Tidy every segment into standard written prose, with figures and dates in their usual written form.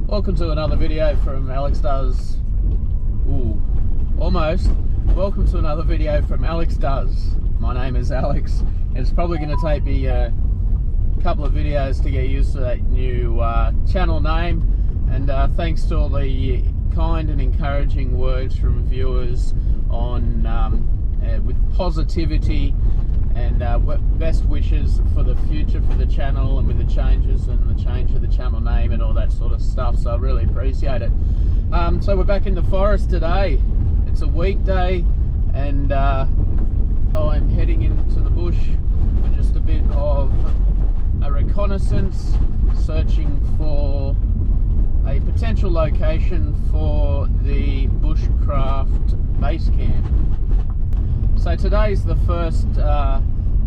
Welcome to another video from Alex Does. Welcome to another video from Alex Does. My name is Alex, and it's probably going to take me a couple of videos to get used to that new channel name. And thanks to all the kind and encouraging words from viewers on with positivity and best wishes for the future for the channel and with the changes and the change of the channel name and all that sort of stuff, so I really appreciate it. So we're back in the forest today. It's a weekday and I'm heading into the bush for just a bit of a reconnaissance, searching for a potential location for the Bushcraft Basecamp. So today's the first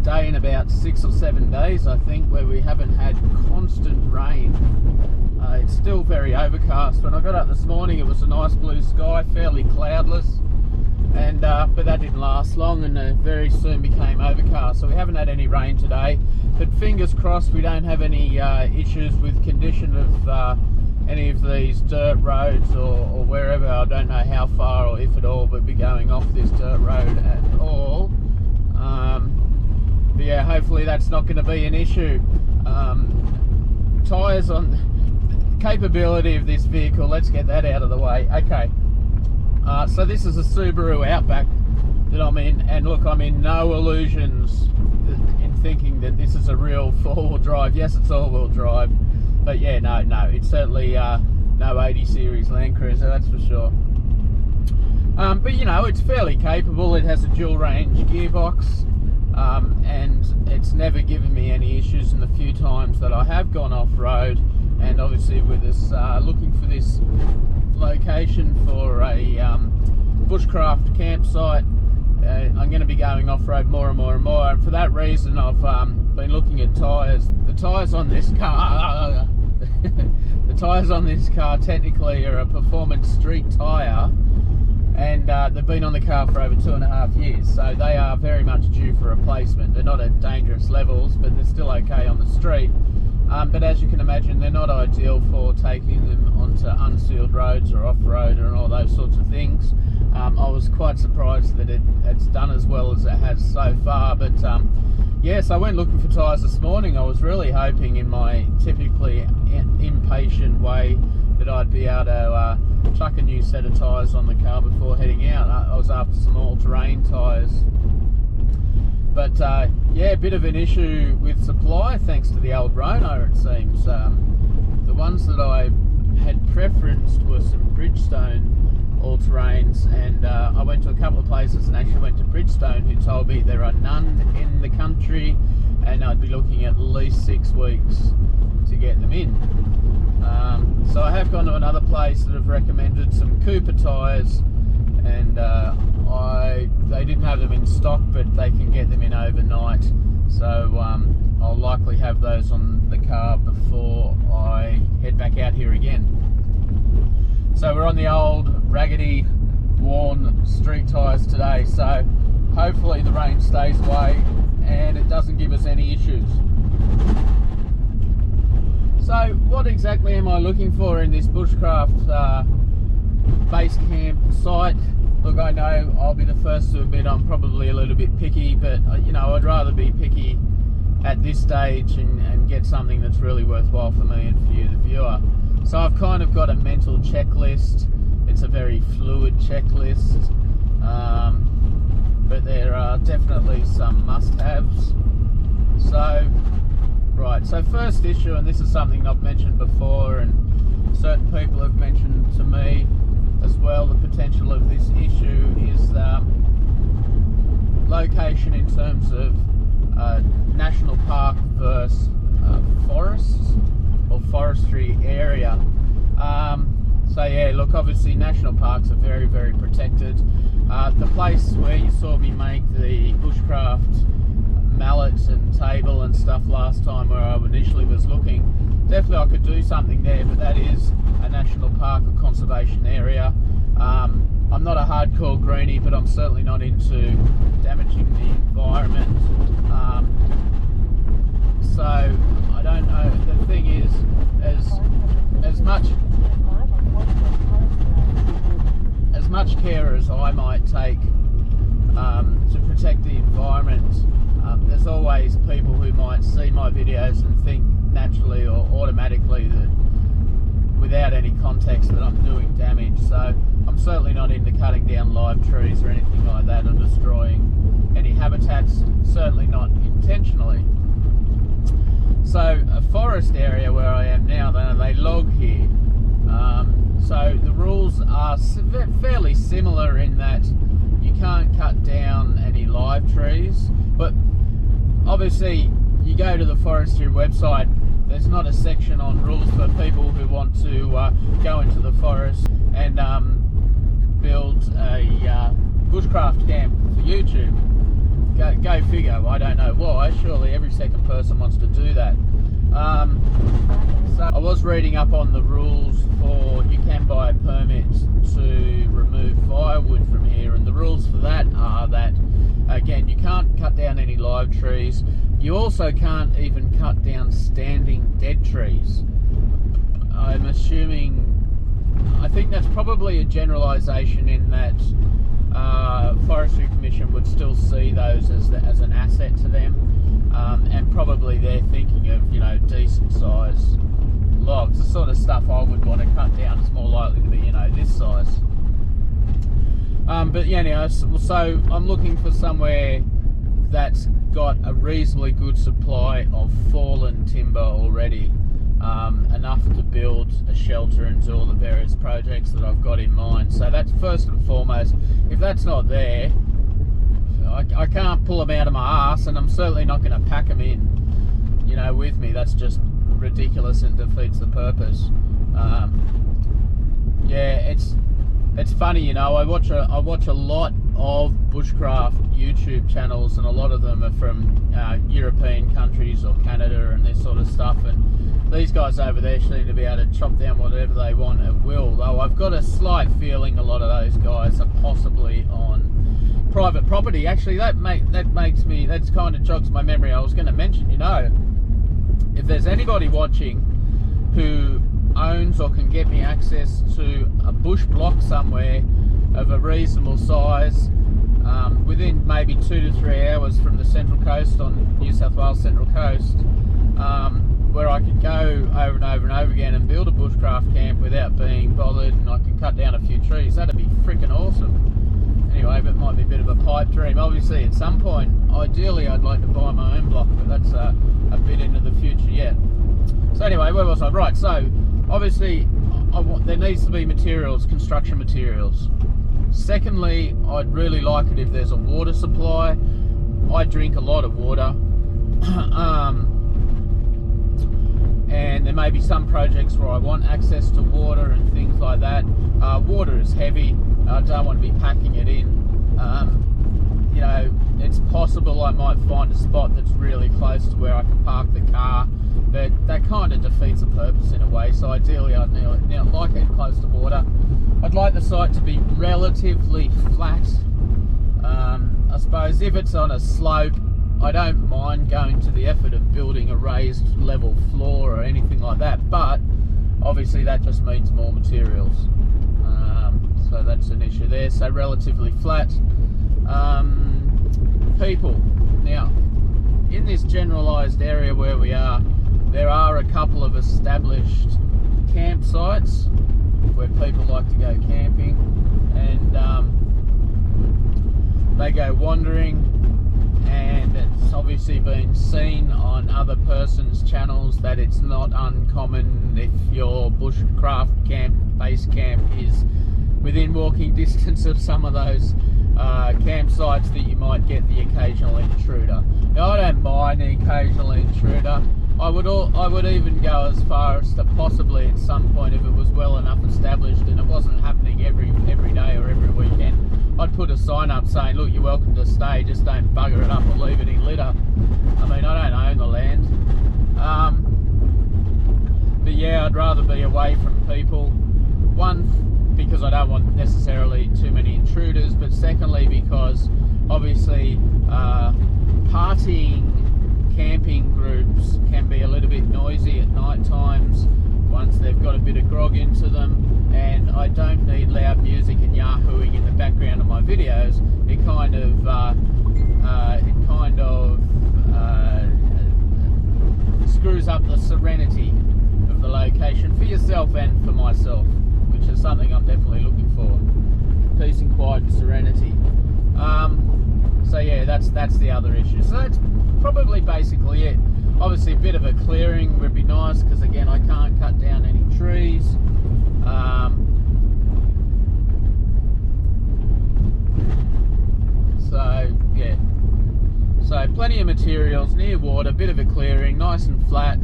day in about 6 or 7 days, I think, where we haven't had constant rain. It's still very overcast. When I got up this morning, it was a nice blue sky, fairly cloudless, and but that didn't last long, and very soon became overcast. So we haven't had any rain today, but fingers crossed we don't have any issues with condition of any of these dirt roads or wherever. I don't know how far or if at all we'll be going off this dirt road at all. But yeah, hopefully that's not going to be an issue. Tyres on the capability of this vehicle, let's get that out of the way. Okay, so this is a Subaru Outback that I'm in, and look, I'm in no illusions in thinking that this is a real four-wheel drive. Yes, it's all-wheel drive, but yeah, no, it's certainly no 80 series Land Cruiser, that's for sure. But you know, it's fairly capable. It has a dual range gearbox, and it's never given me any issues in the few times that I have gone off-road. And obviously with us looking for this location for a bushcraft campsite, I'm going to be going off-road more and more and more, and for that reason I've been looking at tyres. The tyres on this car the tyres on this car technically are a performance street tyre, and they've been on the car for over 2.5 years, so they are very much due for replacement. They're not at dangerous levels, but they're still okay on the street. But as you can imagine, they're not ideal for taking them onto unsealed roads or off-road and all those sorts of things. I was quite surprised that it's done as well as it has so far, but yes, I went looking for tyres this morning. I was really hoping, in my typically impatient way, that I'd be able to chuck a new set of tyres on the car before heading out. I was after some all-terrain tyres. But yeah, a bit of an issue with supply thanks to the old Rona, it seems. The ones that I had preferenced were some Bridgestone all-terrains, and I went to a couple of places and actually went to Bridgestone, who told me there are none in the country and I'd be looking at least 6 weeks to get them in. So I have gone to another place that have recommended some Cooper tyres, and they didn't have them in stock, but they can get them in overnight, so I'll likely have those on the car before I head back out here again. So we're on the old raggedy worn street tyres today, so hopefully the rain stays away and it doesn't give us any issues. So what exactly am I looking for in this Bushcraft base camp site? Look, I know I'll be the first to admit I'm probably a little bit picky, but you know, I'd rather be picky at this stage and get something that's really worthwhile for me and for you, the viewer. So I've kind of got a mental checklist. It's a very fluid checklist, but there are definitely some must-haves. So, right, so first issue, and this is something I've mentioned before and certain people have mentioned to me as well, the potential of this issue is location in terms of national park versus forests or forestry area. So yeah, look, obviously national parks are very, very protected. The place where you saw me make the bushcraft mallets and table and stuff last time, where I initially was looking, definitely I could do something there, but that is a national park or conservation area. I'm not a hardcore greenie, but I'm certainly not into damaging the environment. So I don't know. The thing is, as much as much care as I might take to protect the environment, there's always people who might see my videos and think naturally or automatically that without any context that I'm doing damage. So I'm certainly not into cutting down live trees or anything like that or destroying any habitats, certainly not intentionally. So a forest area where I am now, they log here. So the rules are fairly similar in that you can't cut down any live trees, but obviously you go to the forestry website, there's not a section on rules for people who want to go into the forest and build a bushcraft camp for YouTube. Go figure, I don't know why, surely every second person wants to do that. So I was reading up on the rules for, you can buy a permit to remove firewood from here, and the rules for that are that, again, you can't cut down any live trees. You also can't even cut down standing dead trees. I'm assuming, I think that's probably a generalisation in that Forestry Commission would still see those as an asset to them, and probably they're thinking of, you know, decent size logs. The sort of stuff I would want to cut down is more likely to be, you know, this size. But yeah, anyway, so I'm looking for somewhere that's got a reasonably good supply of fallen timber already, enough to build a shelter and do all the various projects that I've got in mind. So that's first and foremost. If that's not there, I can't pull them out of my arse, and I'm certainly not going to pack them in, you know, with me. That's just ridiculous and defeats the purpose. Yeah, it's funny, you know. I watch a lot of bushcraft YouTube channels, and a lot of them are from European countries or Canada and this sort of stuff. And these guys over there seem to be able to chop down whatever they want at will. Though I've got a slight feeling a lot of those guys are possibly on private property. Actually, that kind of jogs my memory. I was going to mention, you know, if there's anybody watching who owns or can get me access to a bush block somewhere of a reasonable size, within maybe 2 to 3 hours from the Central Coast, on New South Wales Central Coast, where I could go over and over and over again and build a bushcraft camp without being bothered, and I can cut down a few trees, that'd be freaking awesome. Anyway, but it might be a bit of a pipe dream. Obviously, at some point, ideally, I'd like to buy my own block, but that's a bit into the future yet. So anyway, where was I? Right, so obviously, there needs to be materials, construction materials. Secondly, I'd really like it if there's a water supply. I drink a lot of water. And there may be some projects where I want access to water and things like that. Water is heavy. I don't want to be packing it in. You know, it's possible I might find a spot that's really close to where I can park the car, but that kind of defeats the purpose in a way. So ideally, I'd like it close to water. I'd like the site to be relatively flat. I suppose if it's on a slope, I don't mind going to the effort of building a raised level floor or anything like that, but obviously that just means more materials. So that's an issue there. So relatively flat. People. Now, in this generalised area where we are, there are a couple of established campsites where people like to go camping, and they go wandering, and it's obviously been seen on other persons' channels that it's not uncommon if your bushcraft camp, base camp, is within walking distance of some of those campsites, that you might get the occasional intruder. Now, I don't mind the occasional intruder. I would even go as far as to possibly at some point, if it was well enough established and it wasn't happening every day or every weekend, I'd put a sign up saying, look, you're welcome to stay, just don't bugger it up or leave it in litter. I mean, I don't own the land. But yeah, I'd rather be away from people. One, because I don't want necessarily too many intruders, but secondly because obviously partying camping groups can be a little bit noisy at night times once they've got a bit of grog into them, and videos, it kind of screws up the serenity of the location for yourself and for myself, which is something I'm definitely looking for. Peace and quiet and serenity. So yeah, that's the other issue. So that's probably basically it. Obviously a bit of a clearing would be nice, because again, I can't cut down any trees. So yeah, so plenty of materials near water, bit of a clearing, nice and flat,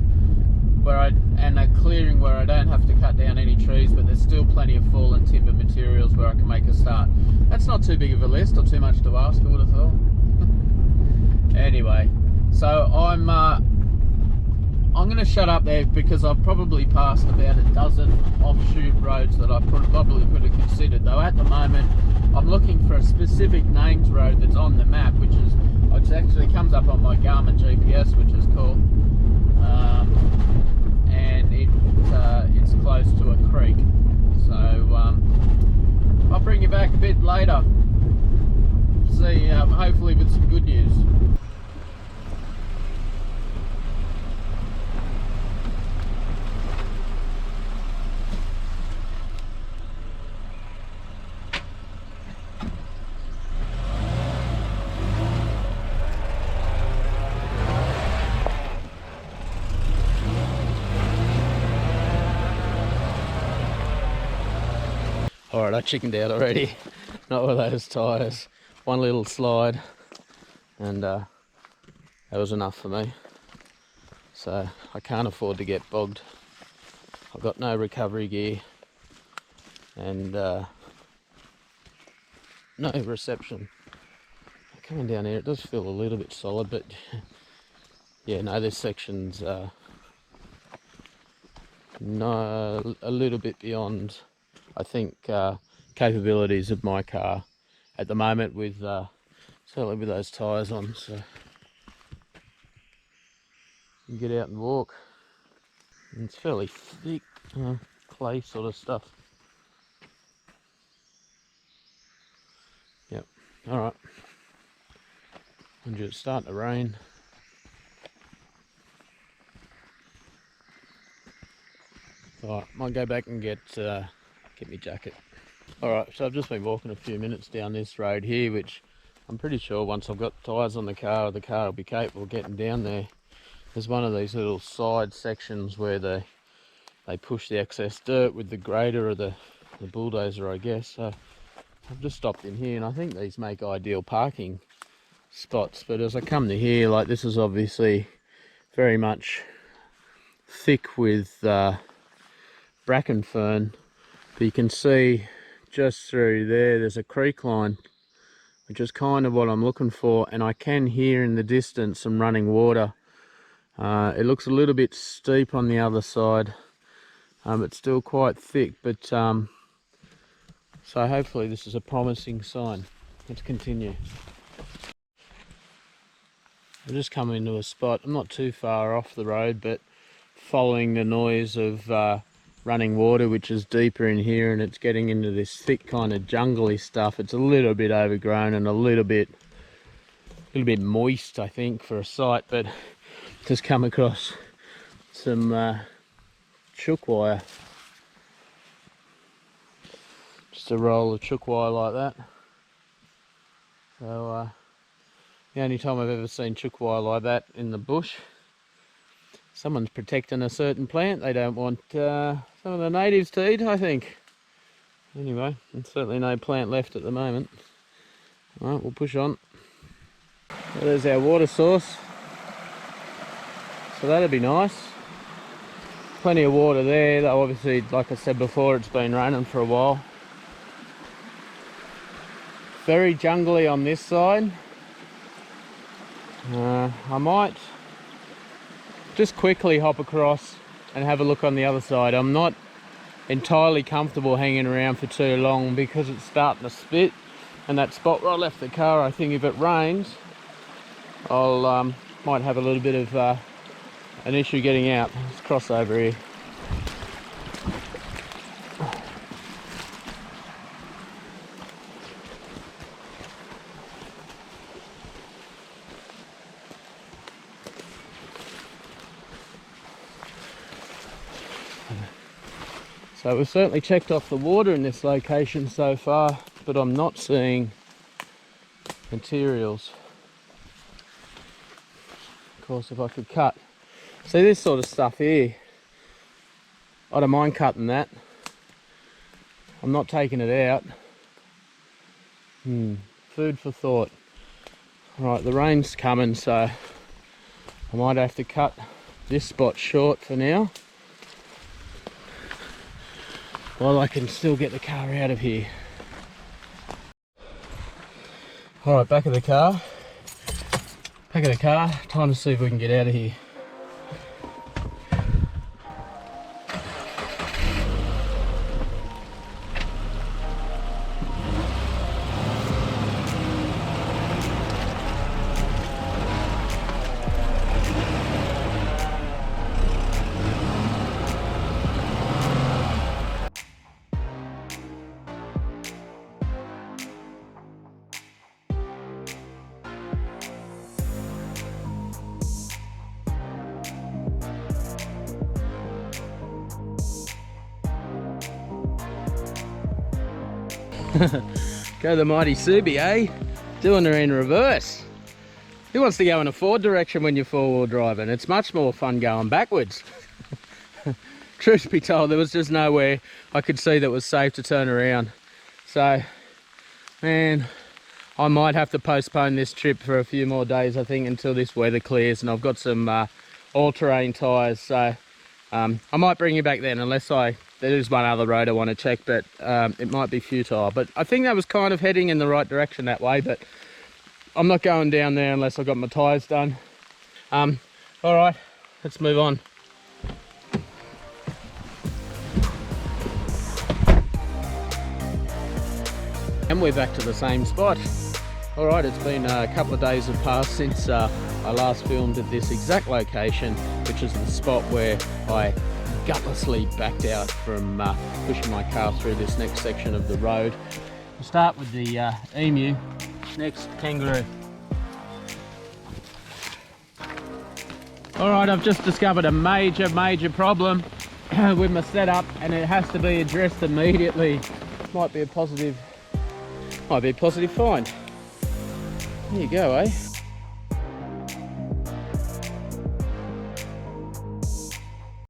and a clearing where I don't have to cut down any trees, but there's still plenty of fallen timber materials where I can make a start. That's not too big of a list, or too much to ask, I would have thought. Anyway, so I'm going to shut up there, because I've probably passed about a dozen offshoot roads that I probably could have considered. Though at the moment, I'm looking for a specific named road that's on the map, which actually comes up on my Garmin GPS, which is cool. And it's close to a creek. So I'll bring you back a bit later. See, hopefully with some good news. Alright, I chickened out already. Not with those tyres. One little slide, and that was enough for me. So I can't afford to get bogged. I've got no recovery gear, and no reception. Coming down here, it does feel a little bit solid, but yeah, no, this section's no, a little bit beyond, I think, capabilities of my car at the moment, with certainly with those tyres on. So you can get out and walk, and it's fairly thick clay sort of stuff. Yep. All right, and it's starting to rain. All right, might go back and get my jacket. Alright, so I've just been walking a few minutes down this road here, which I'm pretty sure once I've got tyres on the car will be capable of getting down there. There's one of these little side sections where they push the excess dirt with the grader or the bulldozer, I guess. So I've just stopped in here, and I think these make ideal parking spots. But as I come to here, like, this is obviously very much thick with bracken fern, but you can see just through there's a creek line, which is kind of what I'm looking for, and I can hear in the distance some running water. It looks a little bit steep on the other side, it's still quite thick, but so hopefully this is a promising sign. Let's continue. I've just come into a spot, I'm not too far off the road, but following the noise of running water, which is deeper in here, and it's getting into this thick kind of jungly stuff. It's a little bit overgrown and a little bit moist, I think, for a site, but just come across some chook wire. Just a roll of chook wire like that. So the only time I've ever seen chook wire like that in the bush, someone's protecting a certain plant they don't want some of the natives to eat, I think. Anyway, there's certainly no plant left at the moment. Alright, we'll push on. So there's our water source. So that'd be nice. Plenty of water there, though obviously, like I said before, it's been raining for a while. Very jungly on this side. I might just quickly hop across and have a look on the other side. I'm not entirely comfortable hanging around for too long because it's starting to spit, and that spot where I left the car, I think if it rains, I'll might have a little bit of an issue getting out. Let's cross over here. So we've certainly checked off the water in this location so far, but I'm not seeing materials. Of course, if I could cut, see this sort of stuff here, I don't mind cutting that. I'm not taking it out. Food for thought. Right, the rain's coming, so I might have to cut this spot short for now, while I can still get the car out of here. Alright, back of the car. Time to see if we can get out of here. Go the mighty Subi, eh? Doing her in reverse. Who wants to go in a forward direction when you're four-wheel driving? It's much more fun going backwards. Truth be told, there was just nowhere I could see that was safe to turn around. So, man, I might have to postpone this trip for a few more days, I think, until this weather clears, and I've got some all-terrain tyres, so I might bring you back then, unless there is one other road I want to check, but it might be futile. But I think that was kind of heading in the right direction that way, but I'm not going down there unless I've got my tyres done. All right, let's move on. And we're back to the same spot. All right, it's been a couple of days have passed since I last filmed at this exact location, which is the spot where I gutlessly backed out from pushing my car through this next section of the road. We'll start with the emu, next kangaroo. All right, I've just discovered a major problem with my setup, and it has to be addressed immediately. Might be a positive find. There you go, eh?